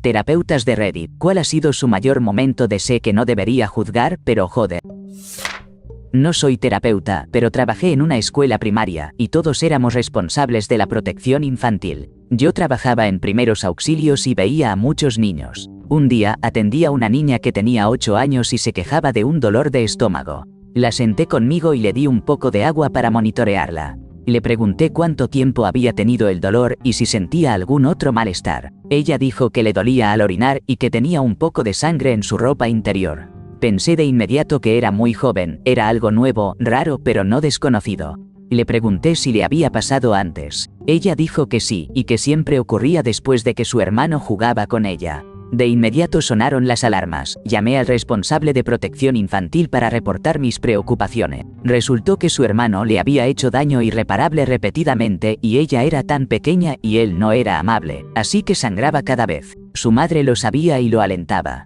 Terapeutas de Reddit, ¿cuál ha sido su mayor momento de sé que no debería juzgar, pero joder? No soy terapeuta, pero trabajé en una escuela primaria, y todos éramos responsables de la protección infantil. Yo trabajaba en primeros auxilios y veía a muchos niños. Un día, atendí a una niña que tenía 8 años y se quejaba de un dolor de estómago. La senté conmigo y le di un poco de agua para monitorearla. Le pregunté cuánto tiempo había tenido el dolor y si sentía algún otro malestar. Ella dijo que le dolía al orinar y que tenía un poco de sangre en su ropa interior. Pensé de inmediato que era muy joven, era algo nuevo, raro pero no desconocido. Le pregunté si le había pasado antes. Ella dijo que sí, y que siempre ocurría después de que su hermano jugaba con ella. De inmediato sonaron las alarmas. Llamé al responsable de protección infantil para reportar mis preocupaciones. Resultó que su hermano le había hecho daño irreparable repetidamente y ella era tan pequeña y él no era amable, así que sangraba cada vez. Su madre lo sabía y lo alentaba.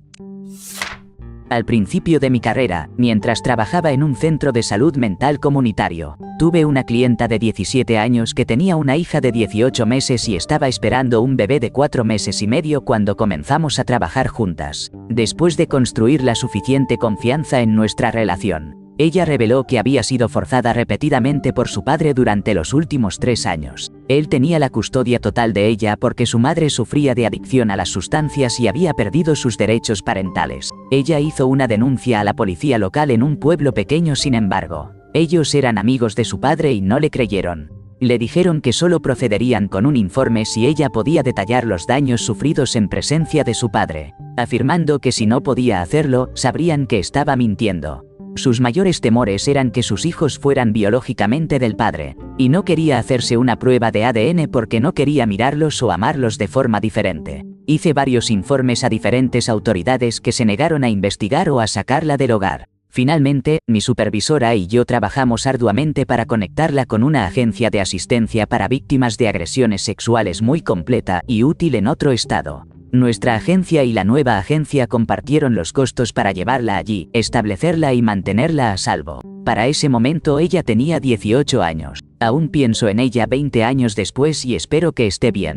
Al principio de mi carrera, mientras trabajaba en un centro de salud mental comunitario, tuve una clienta de 17 años que tenía una hija de 18 meses y estaba esperando un bebé de 4 meses y medio cuando comenzamos a trabajar juntas. Después de construir la suficiente confianza en nuestra relación, ella reveló que había sido forzada repetidamente por su padre durante los últimos 3 años. Él tenía la custodia total de ella porque su madre sufría de adicción a las sustancias y había perdido sus derechos parentales. Ella hizo una denuncia a la policía local en un pueblo pequeño, sin embargo. Ellos eran amigos de su padre y no le creyeron. Le dijeron que solo procederían con un informe si ella podía detallar los daños sufridos en presencia de su padre, afirmando que si no podía hacerlo, sabrían que estaba mintiendo. Sus mayores temores eran que sus hijos fueran biológicamente del padre, y no quería hacerse una prueba de ADN porque no quería mirarlos o amarlos de forma diferente. Hice varios informes a diferentes autoridades que se negaron a investigar o a sacarla del hogar. Finalmente, mi supervisora y yo trabajamos arduamente para conectarla con una agencia de asistencia para víctimas de agresiones sexuales muy completa y útil en otro estado. Nuestra agencia y la nueva agencia compartieron los costos para llevarla allí, establecerla y mantenerla a salvo. Para ese momento ella tenía 18 años. Aún pienso en ella 20 años después y espero que esté bien.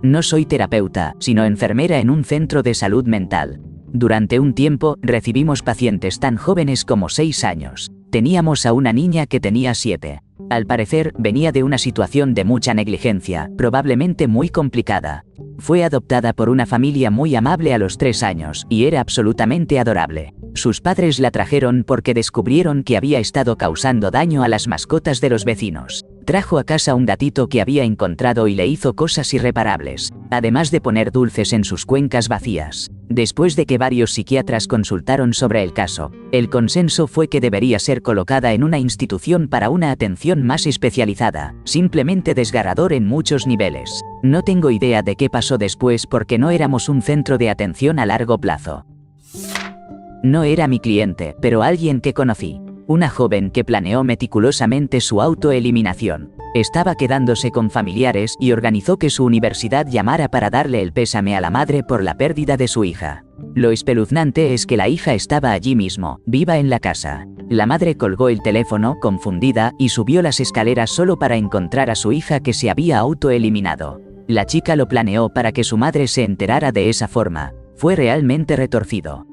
No soy terapeuta, sino enfermera en un centro de salud mental. Durante un tiempo, recibimos pacientes tan jóvenes como 6 años. Teníamos a una niña que tenía 7. Al parecer, venía de una situación de mucha negligencia, probablemente muy complicada. Fue adoptada por una familia muy amable a los 3 años, y era absolutamente adorable. Sus padres la trajeron porque descubrieron que había estado causando daño a las mascotas de los vecinos. Trajo a casa un gatito que había encontrado y le hizo cosas irreparables, además de poner dulces en sus cuencas vacías. Después de que varios psiquiatras consultaron sobre el caso, el consenso fue que debería ser colocada en una institución para una atención más especializada, simplemente desgarrador en muchos niveles. No tengo idea de qué pasó después porque no éramos un centro de atención a largo plazo. No era mi cliente, pero alguien que conocí. Una joven que planeó meticulosamente su autoeliminación. Estaba quedándose con familiares y organizó que su universidad llamara para darle el pésame a la madre por la pérdida de su hija. Lo espeluznante es que la hija estaba allí mismo, viva en la casa. La madre colgó el teléfono, confundida, y subió las escaleras solo para encontrar a su hija que se había autoeliminado. La chica lo planeó para que su madre se enterara de esa forma. Fue realmente retorcido.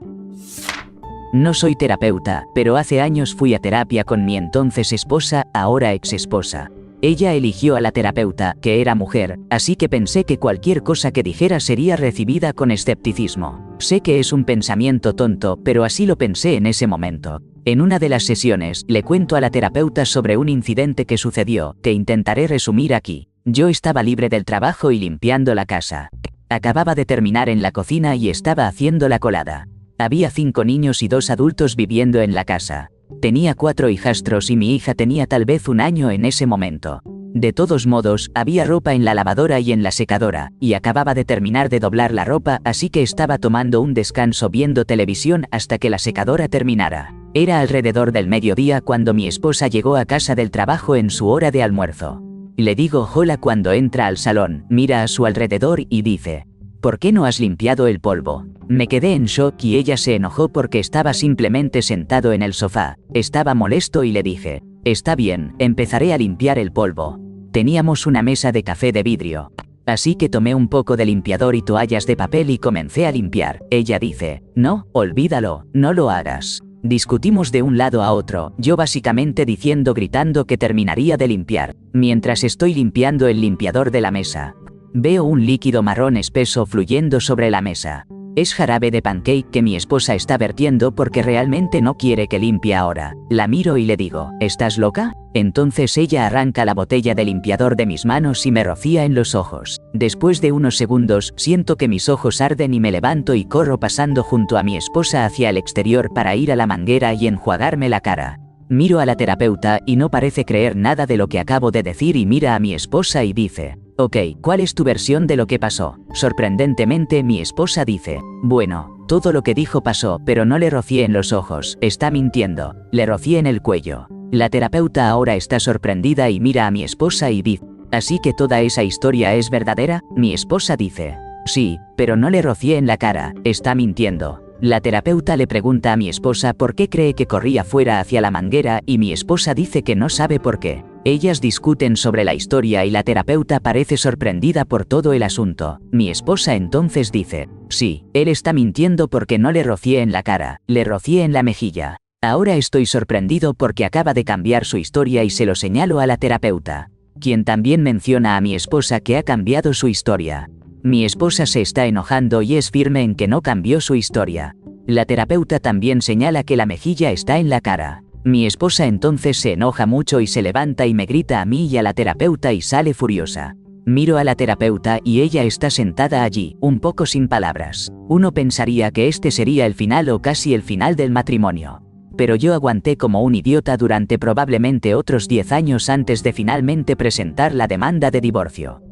No soy terapeuta, pero hace años fui a terapia con mi entonces esposa, ahora ex-esposa. Ella eligió a la terapeuta, que era mujer, así que pensé que cualquier cosa que dijera sería recibida con escepticismo. Sé que es un pensamiento tonto, pero así lo pensé en ese momento. En una de las sesiones, le cuento a la terapeuta sobre un incidente que sucedió, que intentaré resumir aquí. Yo estaba libre del trabajo y limpiando la casa. Acababa de terminar en la cocina y estaba haciendo la colada. Había 5 niños y 2 adultos viviendo en la casa. Tenía 4 hijastros y mi hija tenía tal vez 1 año en ese momento. De todos modos, había ropa en la lavadora y en la secadora, y acababa de terminar de doblar la ropa, así que estaba tomando un descanso viendo televisión hasta que la secadora terminara. Era alrededor del mediodía cuando mi esposa llegó a casa del trabajo en su hora de almuerzo. Le digo hola cuando entra al salón, mira a su alrededor y dice: ¿por qué no has limpiado el polvo? Me quedé en shock y ella se enojó porque estaba simplemente sentado en el sofá. Estaba molesto y le dije: está bien, empezaré a limpiar el polvo. Teníamos una mesa de café de vidrio. Así que tomé un poco de limpiador y toallas de papel y comencé a limpiar. Ella dice, no, olvídalo, no lo hagas. Discutimos de un lado a otro, yo básicamente gritando que terminaría de limpiar. Mientras estoy limpiando el limpiador de la mesa, veo un líquido marrón espeso fluyendo sobre la mesa. Es jarabe de pancake que mi esposa está vertiendo porque realmente no quiere que limpie ahora. La miro y le digo, ¿estás loca? Entonces ella arranca la botella de limpiador de mis manos y me rocía en los ojos. Después de unos segundos, siento que mis ojos arden y me levanto y corro pasando junto a mi esposa hacia el exterior para ir a la manguera y enjuagarme la cara. Miro a la terapeuta y no parece creer nada de lo que acabo de decir y mira a mi esposa y dice, ok, ¿cuál es tu versión de lo que pasó? Sorprendentemente mi esposa dice, bueno, todo lo que dijo pasó, pero no le rocié en los ojos, está mintiendo, le rocié en el cuello. La terapeuta ahora está sorprendida y mira a mi esposa y dice, ¿así que toda esa historia es verdadera? Mi esposa dice, sí, pero no le rocié en la cara, está mintiendo. La terapeuta le pregunta a mi esposa por qué cree que corría fuera hacia la manguera y mi esposa dice que no sabe por qué. Ellas discuten sobre la historia y la terapeuta parece sorprendida por todo el asunto. Mi esposa entonces dice, sí, él está mintiendo porque no le rocié en la cara, le rocié en la mejilla. Ahora estoy sorprendido porque acaba de cambiar su historia y se lo señalo a la terapeuta, quien también menciona a mi esposa que ha cambiado su historia. Mi esposa se está enojando y es firme en que no cambió su historia. La terapeuta también señala que la mejilla está en la cara. Mi esposa entonces se enoja mucho y se levanta y me grita a mí y a la terapeuta y sale furiosa. Miro a la terapeuta y ella está sentada allí, un poco sin palabras. Uno pensaría que este sería el final o casi el final del matrimonio. Pero yo aguanté como un idiota durante probablemente otros 10 años antes de finalmente presentar la demanda de divorcio.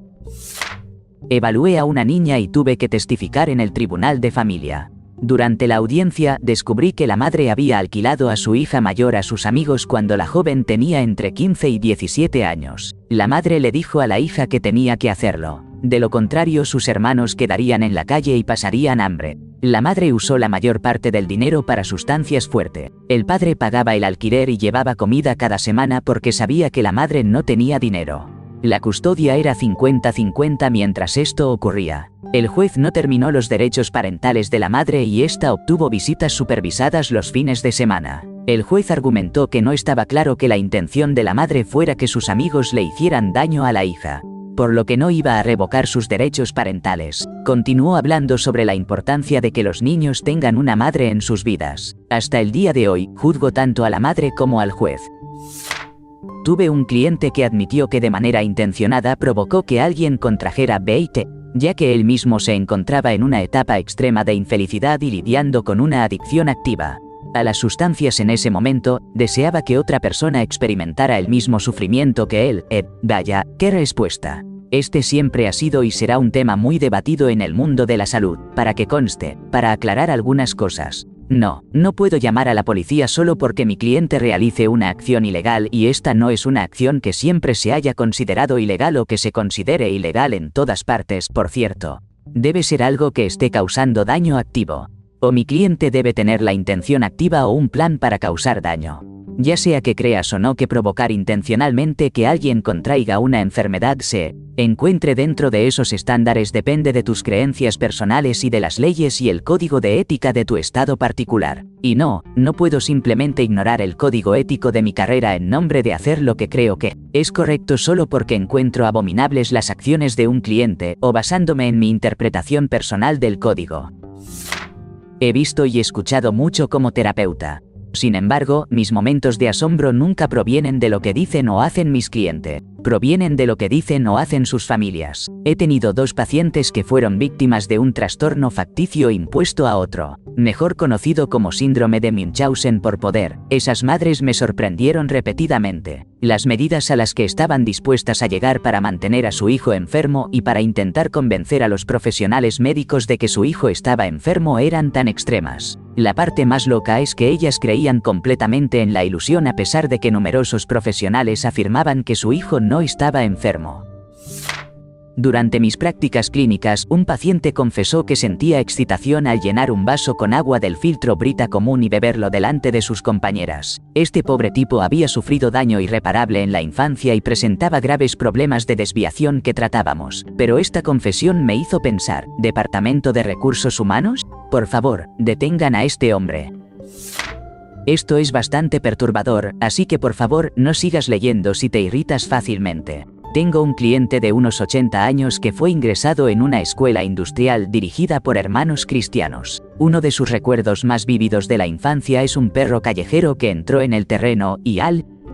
Evalué a una niña y tuve que testificar en el tribunal de familia. Durante la audiencia, descubrí que la madre había alquilado a su hija mayor a sus amigos cuando la joven tenía entre 15 y 17 años. La madre le dijo a la hija que tenía que hacerlo. De lo contrario, sus hermanos quedarían en la calle y pasarían hambre. La madre usó la mayor parte del dinero para sustancias fuertes. El padre pagaba el alquiler y llevaba comida cada semana porque sabía que la madre no tenía dinero. La custodia era 50-50 mientras esto ocurría. El juez no terminó los derechos parentales de la madre y ésta obtuvo visitas supervisadas los fines de semana. El juez argumentó que no estaba claro que la intención de la madre fuera que sus amigos le hicieran daño a la hija, por lo que no iba a revocar sus derechos parentales. Continuó hablando sobre la importancia de que los niños tengan una madre en sus vidas. Hasta el día de hoy, juzgo tanto a la madre como al juez. Tuve un cliente que admitió que de manera intencionada provocó que alguien contrajera VIH, ya que él mismo se encontraba en una etapa extrema de infelicidad y lidiando con una adicción activa a las sustancias en ese momento. Deseaba que otra persona experimentara el mismo sufrimiento que él. Vaya, qué respuesta. Este siempre ha sido y será un tema muy debatido en el mundo de la salud. Para que conste, para aclarar algunas cosas. No puedo llamar a la policía solo porque mi cliente realice una acción ilegal y esta no es una acción que siempre se haya considerado ilegal o que se considere ilegal en todas partes, por cierto. Debe ser algo que esté causando daño activo. O mi cliente debe tener la intención activa o un plan para causar daño. Ya sea que creas o no que provocar intencionalmente que alguien contraiga una enfermedad se encuentre dentro de esos estándares depende de tus creencias personales y de las leyes y el código de ética de tu estado particular. Y no puedo simplemente ignorar el código ético de mi carrera en nombre de hacer lo que creo que es correcto solo porque encuentro abominables las acciones de un cliente o basándome en mi interpretación personal del código. He visto y escuchado mucho como terapeuta. Sin embargo, mis momentos de asombro nunca provienen de lo que dicen o hacen mis clientes, provienen de lo que dicen o hacen sus familias. He tenido 2 pacientes que fueron víctimas de un trastorno facticio impuesto a otro, mejor conocido como síndrome de Munchausen por poder. Esas madres me sorprendieron repetidamente. Las medidas a las que estaban dispuestas a llegar para mantener a su hijo enfermo y para intentar convencer a los profesionales médicos de que su hijo estaba enfermo eran tan extremas. La parte más loca es que ellas creían completamente en la ilusión a pesar de que numerosos profesionales afirmaban que su hijo no estaba enfermo. Durante mis prácticas clínicas, un paciente confesó que sentía excitación al llenar un vaso con agua del filtro Brita común y beberlo delante de sus compañeras. Este pobre tipo había sufrido daño irreparable en la infancia y presentaba graves problemas de desviación que tratábamos. Pero esta confesión me hizo pensar, ¿Departamento de Recursos Humanos? Por favor, detengan a este hombre. Esto es bastante perturbador, así que por favor no sigas leyendo si te irritas fácilmente. Tengo un cliente de unos 80 años que fue ingresado en una escuela industrial dirigida por hermanos cristianos. Uno de sus recuerdos más vívidos de la infancia es un perro callejero que entró en el terreno y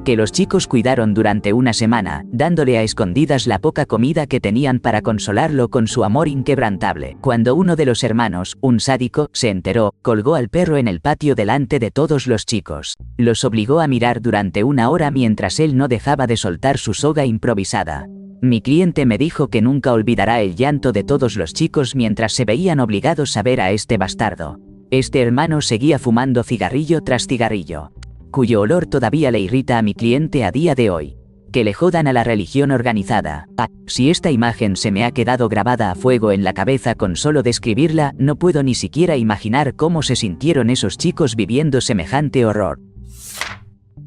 que los chicos cuidaron durante una semana, dándole a escondidas la poca comida que tenían para consolarlo con su amor inquebrantable. Cuando uno de los hermanos, un sádico, se enteró, colgó al perro en el patio delante de todos los chicos. Los obligó a mirar durante una hora mientras él no dejaba de soltar su soga improvisada. Mi cliente me dijo que nunca olvidará el llanto de todos los chicos mientras se veían obligados a ver a este bastardo. Este hermano seguía fumando cigarrillo tras cigarrillo, cuyo olor todavía le irrita a mi cliente a día de hoy. Que le jodan a la religión organizada. Si esta imagen se me ha quedado grabada a fuego en la cabeza con solo describirla, no puedo ni siquiera imaginar cómo se sintieron esos chicos viviendo semejante horror.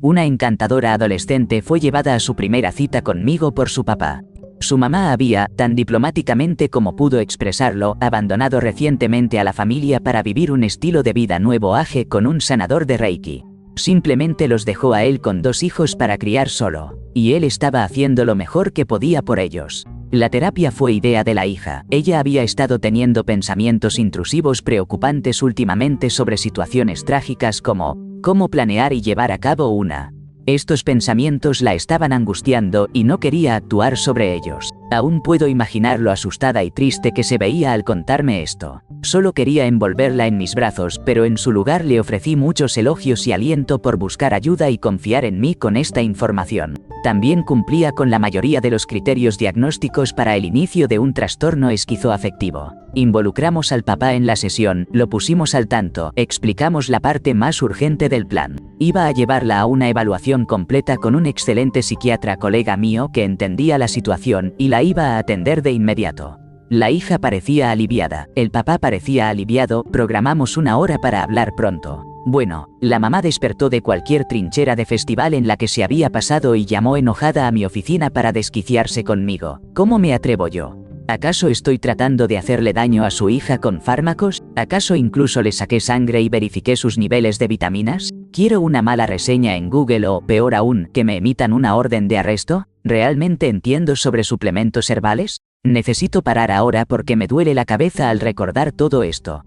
Una encantadora adolescente fue llevada a su primera cita conmigo por su papá. Su mamá había, tan diplomáticamente como pudo expresarlo, abandonado recientemente a la familia para vivir un estilo de vida nuevo con un sanador de Reiki. Simplemente los dejó a él con 2 hijos para criar solo, y él estaba haciendo lo mejor que podía por ellos. La terapia fue idea de la hija. Ella había estado teniendo pensamientos intrusivos preocupantes últimamente sobre situaciones trágicas como cómo planear y llevar a cabo una. Estos pensamientos la estaban angustiando y no quería actuar sobre ellos. Aún puedo imaginar lo asustada y triste que se veía al contarme esto. Solo quería envolverla en mis brazos, pero en su lugar le ofrecí muchos elogios y aliento por buscar ayuda y confiar en mí con esta información. También cumplía con la mayoría de los criterios diagnósticos para el inicio de un trastorno esquizoafectivo. Involucramos al papá en la sesión, lo pusimos al tanto, explicamos la parte más urgente del plan. Iba a llevarla a una evaluación completa con un excelente psiquiatra colega mío que entendía la situación y la iba a atender de inmediato. La hija parecía aliviada, el papá parecía aliviado, programamos una hora para hablar pronto. Bueno, la mamá despertó de cualquier trinchera de festival en la que se había pasado y llamó enojada a mi oficina para desquiciarse conmigo. ¿Cómo me atrevo yo? ¿Acaso estoy tratando de hacerle daño a su hija con fármacos? ¿Acaso incluso le saqué sangre y verifiqué sus niveles de vitaminas? ¿Quiero una mala reseña en Google o, peor aún, que me emitan una orden de arresto? ¿Realmente entiendo sobre suplementos herbales? Necesito parar ahora porque me duele la cabeza al recordar todo esto.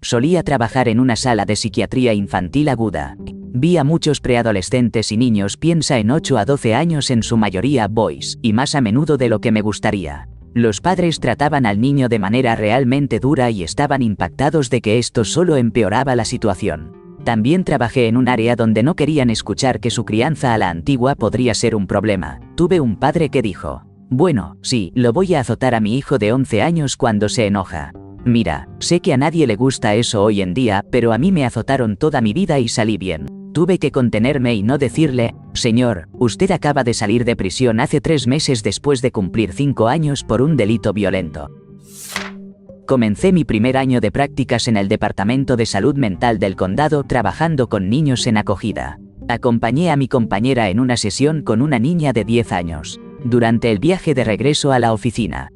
Solía trabajar en una sala de psiquiatría infantil aguda. Vi a muchos preadolescentes y niños, piensa en 8 a 12 años, en su mayoría boys, y más a menudo de lo que me gustaría. Los padres trataban al niño de manera realmente dura y estaban impactados de que esto solo empeoraba la situación. También trabajé en un área donde no querían escuchar que su crianza a la antigua podría ser un problema. Tuve un padre que dijo: bueno, sí, lo voy a azotar a mi hijo de 11 años cuando se enoja. Mira, sé que a nadie le gusta eso hoy en día, pero a mí me azotaron toda mi vida y salí bien. Tuve que contenerme y no decirle: señor, usted acaba de salir de prisión hace 3 meses después de cumplir 5 años por un delito violento. Comencé mi primer año de prácticas en el Departamento de Salud Mental del Condado trabajando con niños en acogida. Acompañé a mi compañera en una sesión con una niña de 10 años. Durante el viaje de regreso a la oficina,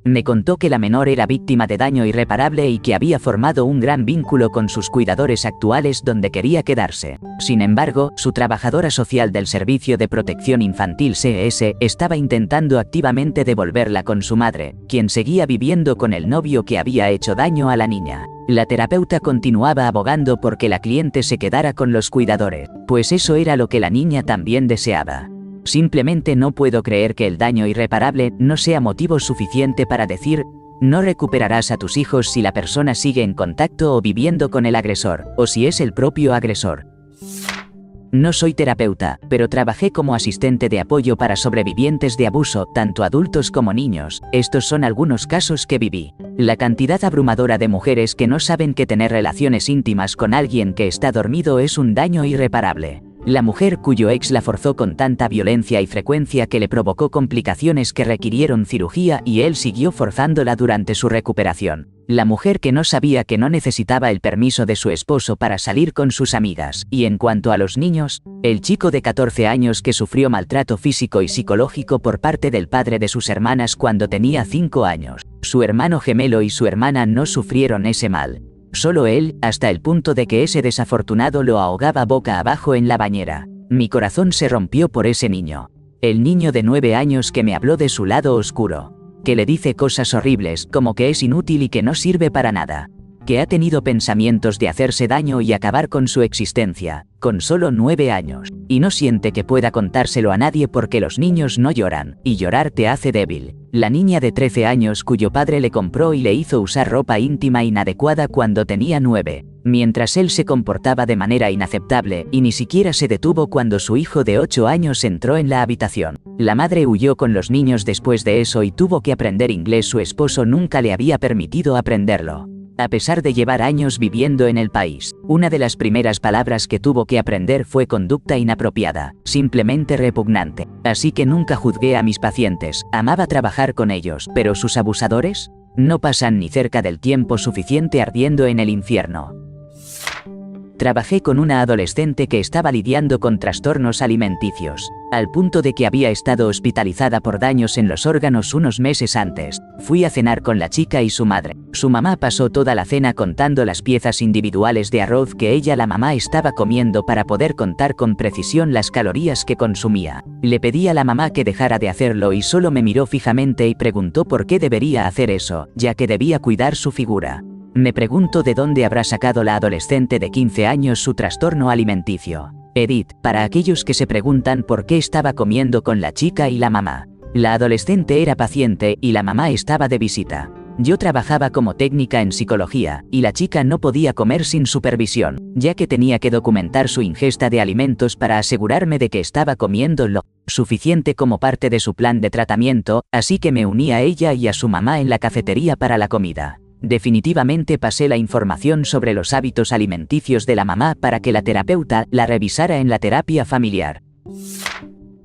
me contó que la menor era víctima de daño irreparable y que había formado un gran vínculo con sus cuidadores actuales donde quería quedarse. Sin embargo, su trabajadora social del Servicio de Protección Infantil CS estaba intentando activamente devolverla con su madre, quien seguía viviendo con el novio que había hecho daño a la niña. La terapeuta continuaba abogando por que la cliente se quedara con los cuidadores, pues eso era lo que la niña también deseaba. Simplemente no puedo creer que el daño irreparable no sea motivo suficiente para decir: no recuperarás a tus hijos si la persona sigue en contacto o viviendo con el agresor, o si es el propio agresor. No soy terapeuta, pero trabajé como asistente de apoyo para sobrevivientes de abuso, tanto adultos como niños. Estos son algunos casos que viví. La cantidad abrumadora de mujeres que no saben que tener relaciones íntimas con alguien que está dormido es un daño irreparable. La mujer cuyo ex la forzó con tanta violencia y frecuencia que le provocó complicaciones que requirieron cirugía y él siguió forzándola durante su recuperación. La mujer que no sabía que no necesitaba el permiso de su esposo para salir con sus amigas. Y en cuanto a los niños, el chico de 14 años que sufrió maltrato físico y psicológico por parte del padre de sus hermanas cuando tenía 5 años. Su hermano gemelo y su hermana no sufrieron ese mal. Solo él, hasta el punto de que ese desafortunado lo ahogaba boca abajo en la bañera. Mi corazón se rompió por ese niño. El niño de 9 años que me habló de su lado oscuro. Que le dice cosas horribles como que es inútil y que no sirve para nada. Que ha tenido pensamientos de hacerse daño y acabar con su existencia, con solo 9 años. Y no siente que pueda contárselo a nadie porque los niños no lloran, y llorar te hace débil. La niña de 13 años cuyo padre le compró y le hizo usar ropa íntima inadecuada cuando tenía 9. Mientras él se comportaba de manera inaceptable y ni siquiera se detuvo cuando su hijo de 8 años entró en la habitación. La madre huyó con los niños después de eso y tuvo que aprender inglés. Su esposo nunca le había permitido aprenderlo. A pesar de llevar años viviendo en el país, una de las primeras palabras que tuvo que aprender fue conducta inapropiada, simplemente repugnante. Así que nunca juzgué a mis pacientes, amaba trabajar con ellos, pero sus abusadores no pasan ni cerca del tiempo suficiente ardiendo en el infierno. Trabajé con una adolescente que estaba lidiando con trastornos alimenticios, al punto de que había estado hospitalizada por daños en los órganos unos meses antes. Fui a cenar con la chica y su madre. Su mamá pasó toda la cena contando las piezas individuales de arroz que ella, la mamá, estaba comiendo para poder contar con precisión las calorías que consumía. Le pedí a la mamá que dejara de hacerlo y solo me miró fijamente y preguntó por qué debería hacer eso, ya que debía cuidar su figura. Me pregunto de dónde habrá sacado la adolescente de 15 años su trastorno alimenticio. Edith, para aquellos que se preguntan por qué estaba comiendo con la chica y la mamá. La adolescente era paciente y la mamá estaba de visita. Yo trabajaba como técnica en psicología y la chica no podía comer sin supervisión, ya que tenía que documentar su ingesta de alimentos para asegurarme de que estaba comiendo lo suficiente como parte de su plan de tratamiento, así que me uní a ella y a su mamá en la cafetería para la comida. Definitivamente pasé la información sobre los hábitos alimenticios de la mamá para que la terapeuta la revisara en la terapia familiar.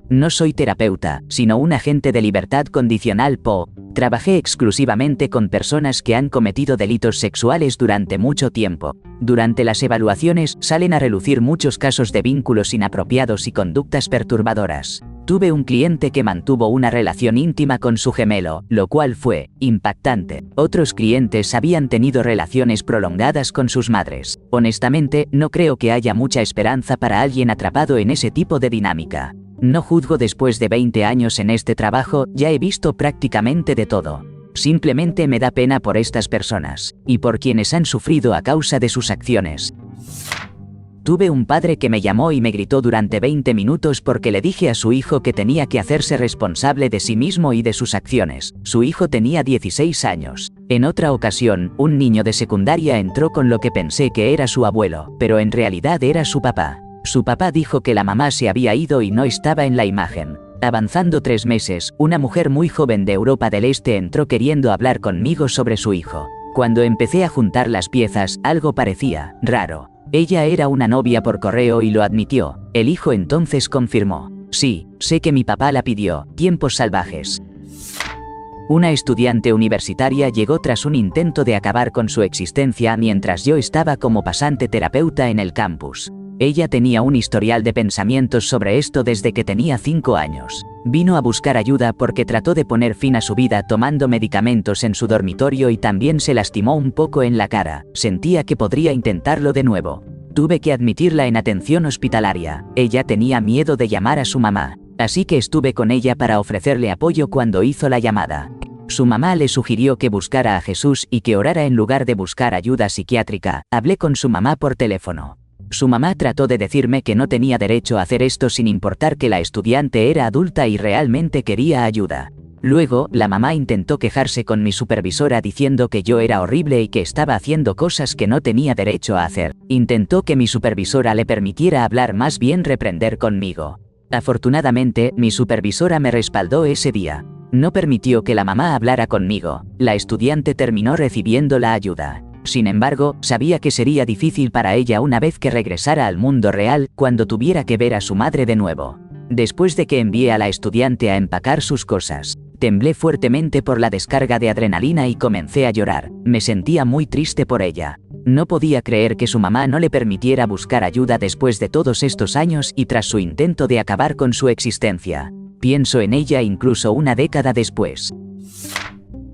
No soy terapeuta, sino un agente de libertad condicional (PO). Trabajé exclusivamente con personas que han cometido delitos sexuales durante mucho tiempo. Durante las evaluaciones salen a relucir muchos casos de vínculos inapropiados y conductas perturbadoras. Tuve un cliente que mantuvo una relación íntima con su gemelo, lo cual fue impactante. Otros clientes habían tenido relaciones prolongadas con sus madres. Honestamente, no creo que haya mucha esperanza para alguien atrapado en ese tipo de dinámica. No juzgo. Después de 20 años en este trabajo, ya he visto prácticamente de todo. Simplemente me da pena por estas personas, y por quienes han sufrido a causa de sus acciones. Tuve un padre que me llamó y me gritó durante 20 minutos porque le dije a su hijo que tenía que hacerse responsable de sí mismo y de sus acciones. Su hijo tenía 16 años. En otra ocasión, un niño de secundaria entró con lo que pensé que era su abuelo, pero en realidad era su papá. Su papá dijo que la mamá se había ido y no estaba en la imagen. Avanzando 3 meses, una mujer muy joven de Europa del Este entró queriendo hablar conmigo sobre su hijo. Cuando empecé a juntar las piezas, algo parecía raro. Ella era una novia por correo y lo admitió. El hijo entonces confirmó: sí, sé que mi papá la pidió. Tiempos salvajes. Una estudiante universitaria llegó tras un intento de acabar con su existencia mientras yo estaba como pasante terapeuta en el campus. Ella tenía un historial de pensamientos sobre esto desde que tenía 5 años. Vino a buscar ayuda porque trató de poner fin a su vida tomando medicamentos en su dormitorio y también se lastimó un poco en la cara. Sentía que podría intentarlo de nuevo. Tuve que admitirla en atención hospitalaria. Ella tenía miedo de llamar a su mamá, así que estuve con ella para ofrecerle apoyo cuando hizo la llamada. Su mamá le sugirió que buscara a Jesús y que orara en lugar de buscar ayuda psiquiátrica. Hablé con su mamá por teléfono. Su mamá trató de decirme que no tenía derecho a hacer esto sin importar que la estudiante era adulta y realmente quería ayuda. Luego, la mamá intentó quejarse con mi supervisora diciendo que yo era horrible y que estaba haciendo cosas que no tenía derecho a hacer. Intentó que mi supervisora le permitiera hablar, más bien reprender conmigo. Afortunadamente, mi supervisora me respaldó ese día. No permitió que la mamá hablara conmigo. La estudiante terminó recibiendo la ayuda. Sin embargo, sabía que sería difícil para ella una vez que regresara al mundo real, cuando tuviera que ver a su madre de nuevo. Después de que envié a la estudiante a empacar sus cosas, temblé fuertemente por la descarga de adrenalina y comencé a llorar. Me sentía muy triste por ella. No podía creer que su mamá no le permitiera buscar ayuda después de todos estos años y tras su intento de acabar con su existencia. Pienso en ella incluso una década después.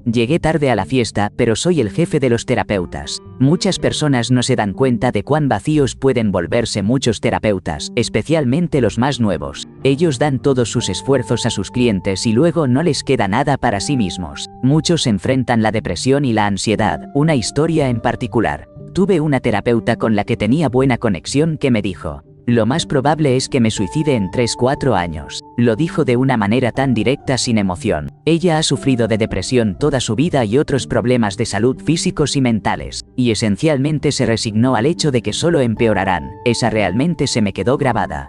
Llegué tarde a la fiesta, pero soy el jefe de los terapeutas. Muchas personas no se dan cuenta de cuán vacíos pueden volverse muchos terapeutas, especialmente los más nuevos. Ellos dan todos sus esfuerzos a sus clientes y luego no les queda nada para sí mismos. Muchos enfrentan la depresión y la ansiedad. Una historia en particular. Tuve una terapeuta con la que tenía buena conexión que me dijo: lo más probable es que me suicide en 3-4 años. Lo dijo de una manera tan directa, sin emoción. Ella ha sufrido de depresión toda su vida y otros problemas de salud físicos y mentales, y esencialmente se resignó al hecho de que solo empeorarán. Esa realmente se me quedó grabada.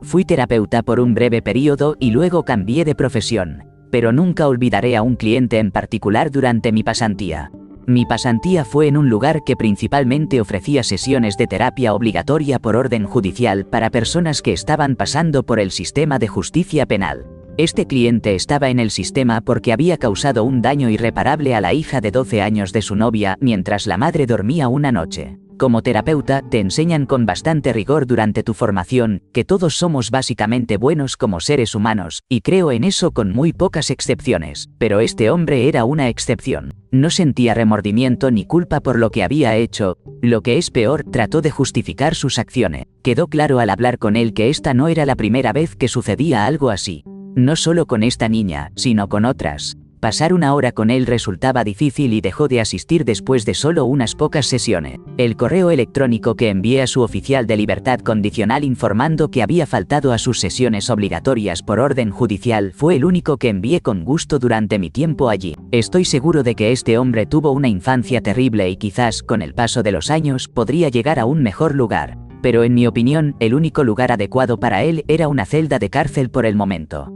Fui terapeuta por un breve periodo y luego cambié de profesión, pero nunca olvidaré a un cliente en particular durante mi pasantía. Mi pasantía fue en un lugar que principalmente ofrecía sesiones de terapia obligatoria por orden judicial para personas que estaban pasando por el sistema de justicia penal. Este cliente estaba en el sistema porque había causado un daño irreparable a la hija de 12 años de su novia mientras la madre dormía una noche. Como terapeuta, te enseñan con bastante rigor durante tu formación que todos somos básicamente buenos como seres humanos, y creo en eso con muy pocas excepciones, pero este hombre era una excepción. No sentía remordimiento ni culpa por lo que había hecho. Lo que es peor, trató de justificar sus acciones. Quedó claro al hablar con él que esta no era la primera vez que sucedía algo así. No solo con esta niña, sino con otras. Pasar una hora con él resultaba difícil y dejó de asistir después de solo unas pocas sesiones. El correo electrónico que envié a su oficial de libertad condicional informando que había faltado a sus sesiones obligatorias por orden judicial fue el único que envié con gusto durante mi tiempo allí. Estoy seguro de que este hombre tuvo una infancia terrible y quizás, con el paso de los años, podría llegar a un mejor lugar. Pero en mi opinión, el único lugar adecuado para él era una celda de cárcel por el momento.